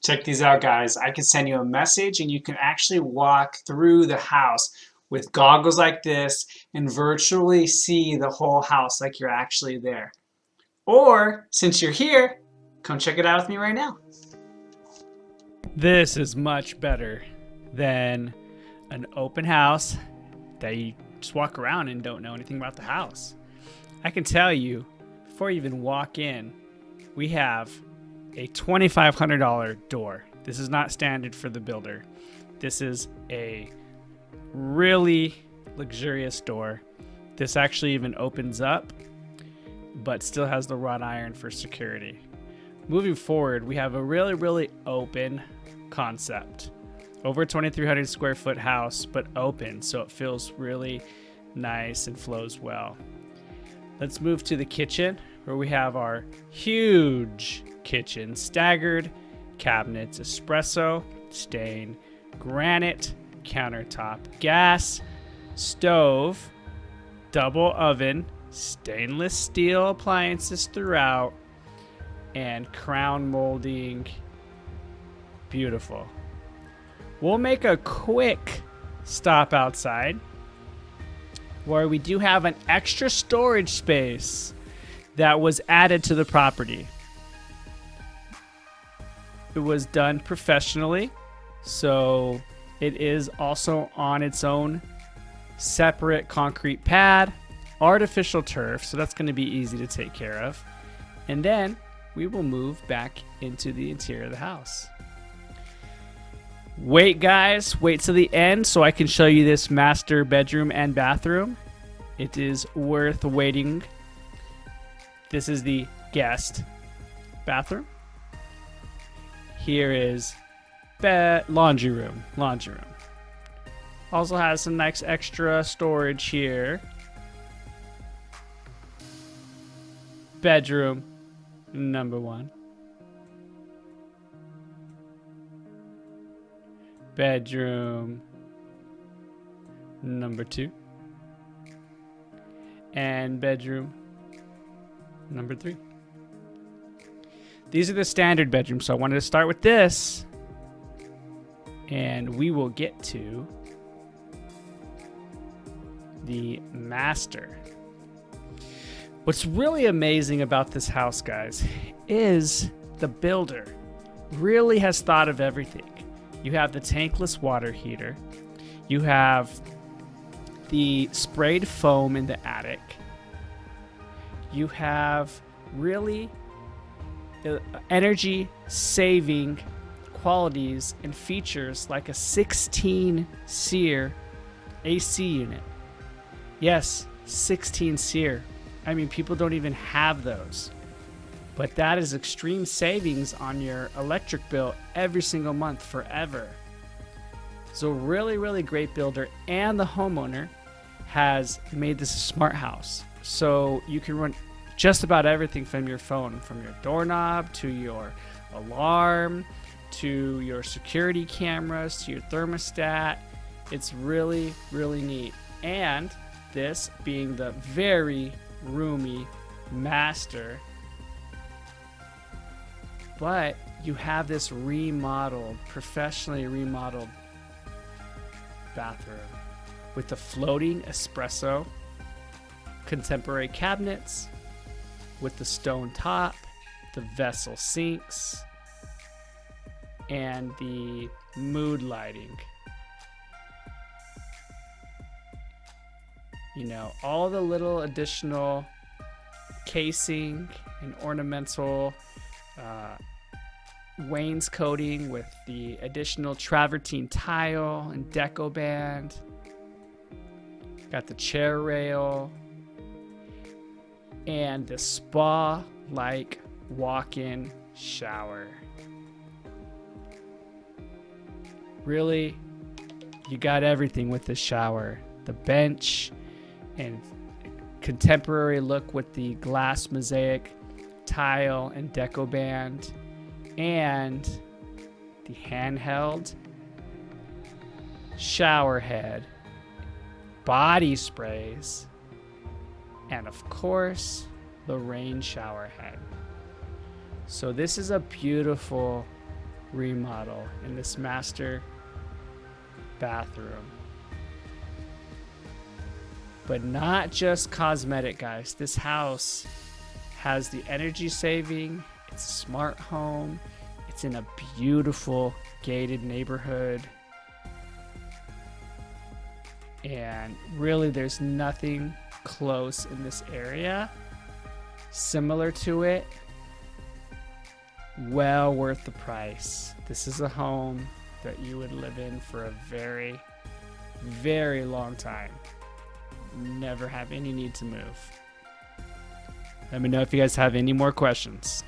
Check these out, guys. I can send you a message and you can actually walk through the house with goggles like this and virtually see the whole house like you're actually there. Or, since you're here, come check it out with me right now. This is much better than an open house that you just walk around and don't know anything about the house. I can tell you, before you even walk in, we have a $2,500 door. This is not standard for the builder. This is a really luxurious door. This actually even opens up, but still has the wrought iron for security. Moving forward, we have a really open concept. Over 2,300 square foot house, but open, so it feels really nice and flows well. Let's move to the kitchen, where we have our huge kitchen, staggered cabinets, espresso, stain, granite, countertop, gas, stove, double oven, stainless steel appliances throughout, and crown molding. Beautiful. We'll make a quick stop outside where we do have an extra storage space that was added to the property. It was done professionally, so it is also on its own separate concrete pad, artificial turf, so that's going to be easy to take care of. And then we will move back into the interior of the house. Wait, guys, wait to the end so I can show you this master bedroom and bathroom. It is worth waiting. This is the guest bathroom. Here is laundry room. Also has some nice extra storage here. Bedroom number 1. Bedroom number 2. And bedroom number 3. These are the standard bedrooms, so I wanted to start with this, and we will get to the master. What's really amazing about this house, guys, is the builder really has thought of everything. You have the tankless water heater. You have the sprayed foam in the attic. You have really energy saving qualities and features like a 16 SEER AC unit. Yes, 16 SEER. I mean, people don't even have those. But that is extreme savings on your electric bill every single month forever. So really great builder, and the homeowner has made this a smart house. So you can run just about everything from your phone, from your doorknob to your alarm to your security cameras to your thermostat. It's really neat. And this being the very roomy master, but you have this professionally remodeled bathroom with the floating espresso, contemporary cabinets with the stone top, the vessel sinks, and the mood lighting. You know, all the little additional casing and ornamental wainscoting with the additional travertine tile and deco band. Got the chair rail and the spa-like walk-in shower. Really, you got everything with the shower. The bench and contemporary look with the glass mosaic tile and deco band, and the handheld shower head, body sprays, and of course the rain shower head. So this is a beautiful remodel in this master bathroom. But not just cosmetic, guys. This house has the energy saving, it's a smart home, it's in a beautiful gated neighborhood. And really, there's nothing close in this area similar to it. Well worth the price. This is a home that you would live in for a very, very long time. Never have any need to move. Let me know if you guys have any more questions.